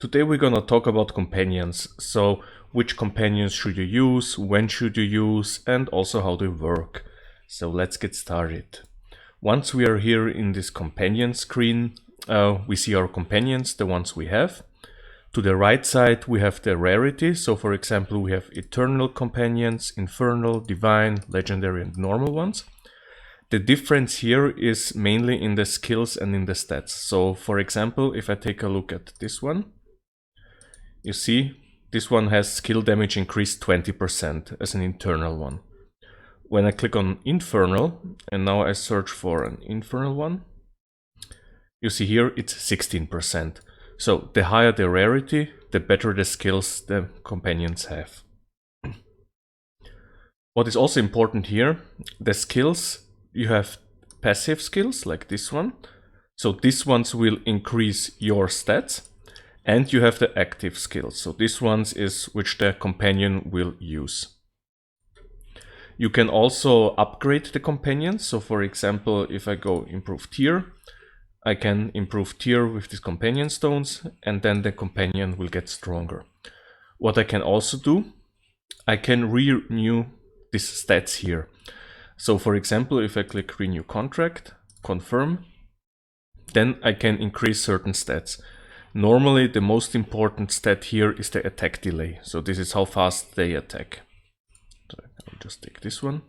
Today we're gonna talk about companions. So which companions should you use, when should you use, and also how they work. So let's get started. Once we are here in this companion screen, we see our companions, the ones we have. To the right side we have the rarity. So for example, we have eternal companions, infernal, divine, legendary, and normal ones. The difference here is mainly in the skills and in the stats. So for example, if I take a look at this one, you see this one has skill damage increased 20% as an internal one. When I click on infernal and now I search for an infernal one, you see here it's 16%. So the higher the rarity, the better the skills the companions have. What is also important here, the skills, you have passive skills like this one. So these ones will increase your stats, and you have the active skills. So this ones is which the companion will use. You can also upgrade the companions. So for example, if I go improve tier, I can improve tier with these companion stones, and then the companion will get stronger. What I can also do, I can renew these stats here. So for example, if I click renew contract, confirm, then I can increase certain stats. Normally the most important stat here is the attack delay. So this is how fast they attack. So I'll just take this one.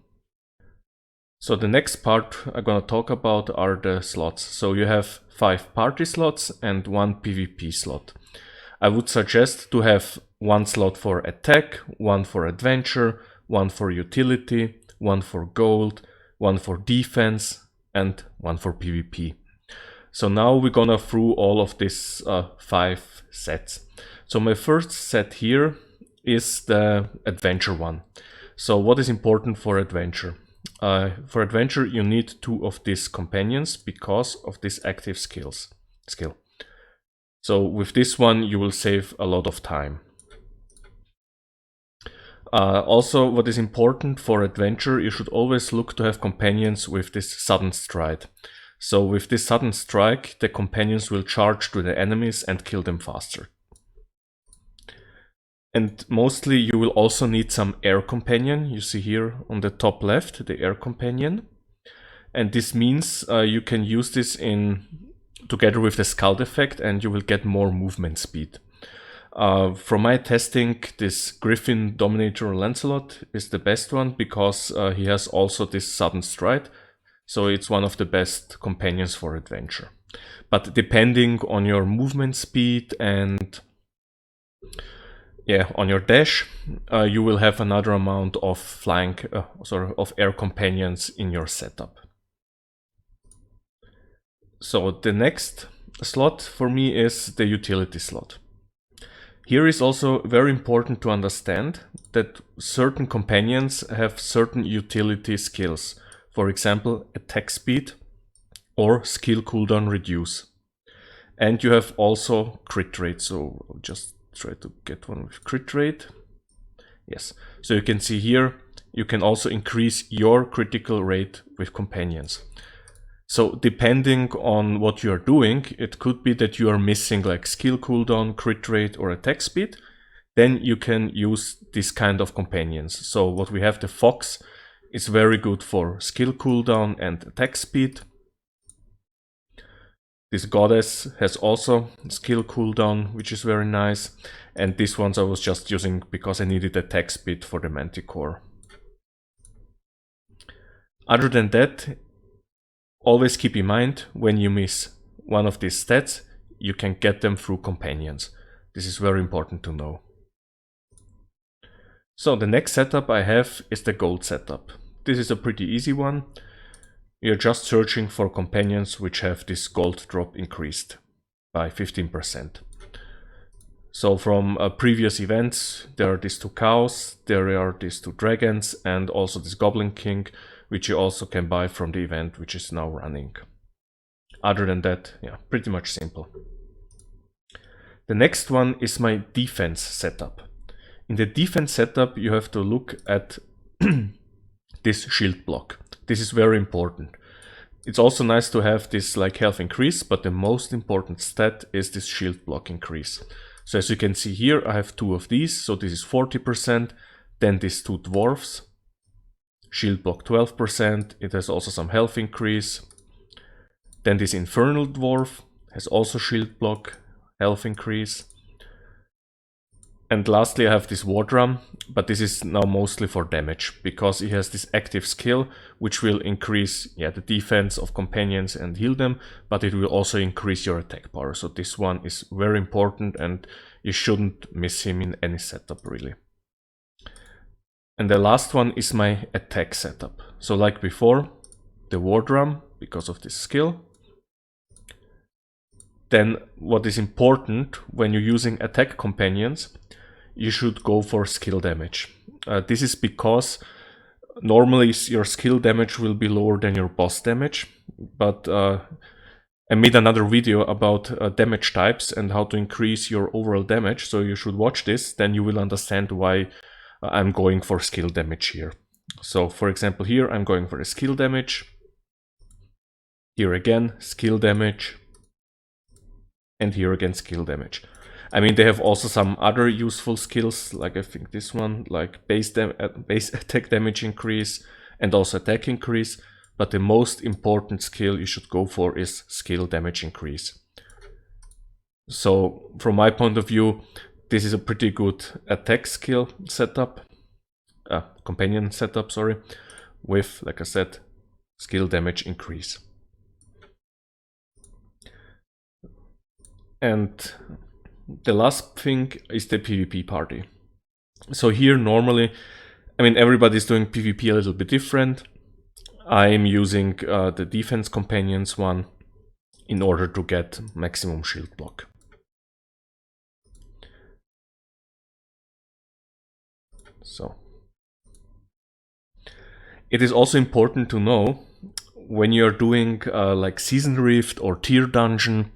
So the next part I'm gonna talk about are the slots. So you have 5 party slots and 1 PvP slot. I would suggest to have 1 slot for attack, 1 for adventure, 1 for utility, 1 for gold, 1 for defense, and 1 for PvP. So now we're gonna through all of these 5 sets. So my first set here is the adventure one. So what is important for adventure? For adventure you need 2 of these companions because of this active skill. So with this one you will save a lot of time. Also, what is important for adventure, you should always look to have companions with this sudden strike. So with this sudden strike, the companions will charge to the enemies and kill them faster. And mostly you will also need some air companion. You see here on the top left, the air companion. And this means you can use this together with the scald effect, and you will get more movement speed. From my testing, this Griffin Dominator Lancelot is the best one because he has also this sudden strike. So it's one of the best companions for adventure. But depending on your movement speed and on your dash, you will have another amount of flying, of air companions in your setup. So the next slot for me is the utility slot. Here is also very important to understand that certain companions have certain utility skills. For example, attack speed or skill cooldown reduce. And you have also crit rate. So I'll just try to get one with crit rate. Yes. So you can see here, you can also increase your critical rate with companions. So depending on what you are doing, it could be that you are missing like skill cooldown, crit rate, or attack speed. Then you can use this kind of companions. So what we have, the Fox, is very good for skill cooldown and attack speed. This Goddess has also skill cooldown, which is very nice. And these ones I was just using because I needed attack speed for the Manticore. Other than that, always keep in mind when you miss one of these stats, you can get them through companions. This is very important to know. So the next setup I have is the gold setup. This is a pretty easy one. You're just searching for companions which have this gold drop increased by 15%. So from previous events, there are these 2 cows, there are these 2 dragons, and also this Goblin King, which you also can buy from the event which is now running. Other than that, pretty much simple. The next one is my defense setup. In the defense setup, you have to look at this shield block. This is very important. It's also nice to have this like health increase, but the most important stat is this shield block increase. So as you can see here, I have 2 of these, so this is 40%, then these 2 dwarfs, shield block 12%, it has also some health increase. Then this infernal dwarf has also shield block, health increase. And lastly I have this war drum, but this is now mostly for damage, because it has this active skill which will increase the defense of companions and heal them, but it will also increase your attack power. So this one is very important and you shouldn't miss him in any setup really. And the last one is my attack setup. So like before, the war drum, because of this skill. Then what is important when you're using attack companions, you should go for skill damage. This is because normally your skill damage will be lower than your boss damage, but I made another video about damage types and how to increase your overall damage, so you should watch this, then you will understand why I'm going for skill damage here. So for example here I'm going for the skill damage, here again skill damage, and here again skill damage. I mean, they have also some other useful skills, like I think this one, like base attack damage increase and also attack increase, but the most important skill you should go for is skill damage increase. So from my point of view, this is a pretty good attack skill setup, companion setup, sorry, with, like I said, skill damage increase. And the last thing is the PvP party. So here normally, I mean, everybody's doing PvP a little bit different. I'm using the defense companions one in order to get maximum shield block. So it is also important to know when you're doing like Season Rift or Tier Dungeon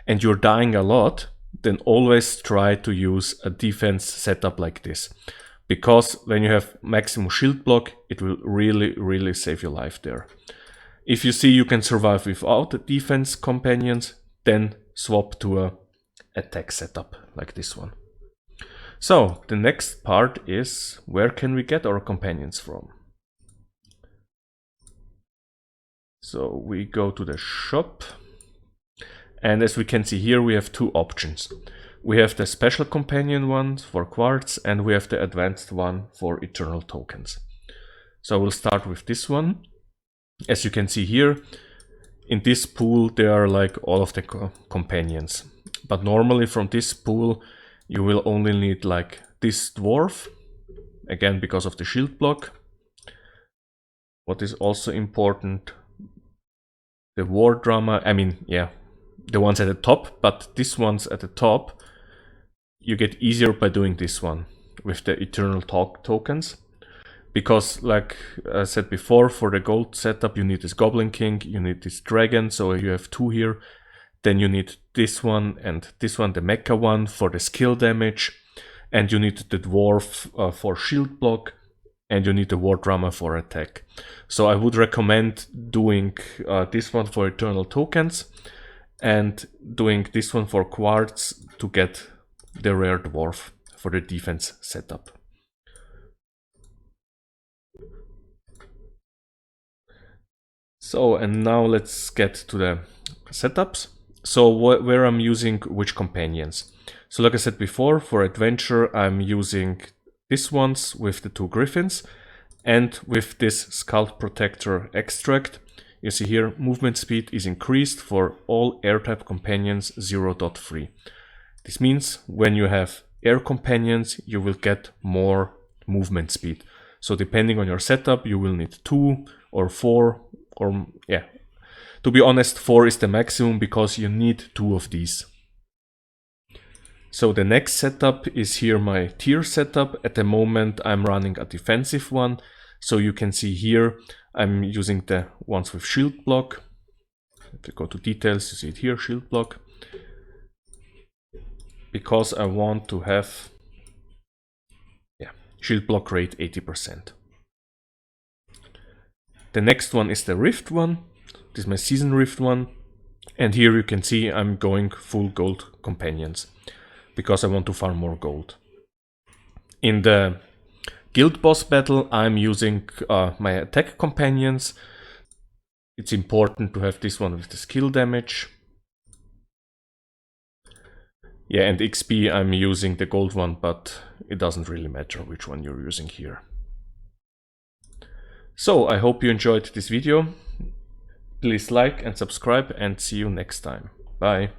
and you're dying a lot, then always try to use a defense setup like this. Because when you have maximum shield block, it will really save your life there. If you see you can survive without the defense companions, then swap to a attack setup like this one. So the next part is, where can we get our companions from? So we go to the shop. And as we can see here, we have 2 options. We have the special companion one for quartz, and we have the advanced one for eternal tokens. So we'll start with this one. As you can see here, in this pool there are like all of the companions. But normally from this pool you will only need like this dwarf, again because of the shield block. What is also important, the war drama, I mean, yeah, the ones at the top, but these ones at the top you get easier by doing this one with the eternal tokens, because like I said before, for the gold setup you need this goblin king, you need this dragon, so you have 2 here. Then you need this one and this one, the mecha one, for the skill damage, and you need the dwarf for shield block, and you need the war drama for attack. So I would recommend doing this one for eternal tokens and doing this one for quartz to get the rare dwarf for the defense setup. So, and now let's get to the setups. So where I'm using which companions. So like I said before, for adventure I'm using these ones with the 2 griffins and with this Scald Protector extract. You see here, movement speed is increased for all air type companions 0.3. This means when you have air companions, you will get more movement speed. So depending on your setup, you will need 2 or 4, or yeah. To be honest, 4 is the maximum because you need 2 of these. So the next setup is here my tier setup. At the moment I'm running a defensive one. So you can see here I'm using the ones with shield block. If you go to details, you see it here, shield block. Because I want to have shield block rate 80%. The next one is the Rift one. This is my Season Rift one. And here you can see I'm going full gold companions. because I want to farm more gold. In the guild boss battle, I'm using my attack companions. It's important to have this one with the skill damage. Yeah, and XP I'm using the gold one, but it doesn't really matter which one you're using here. So, I hope you enjoyed this video. Please like and subscribe, and see you next time. Bye.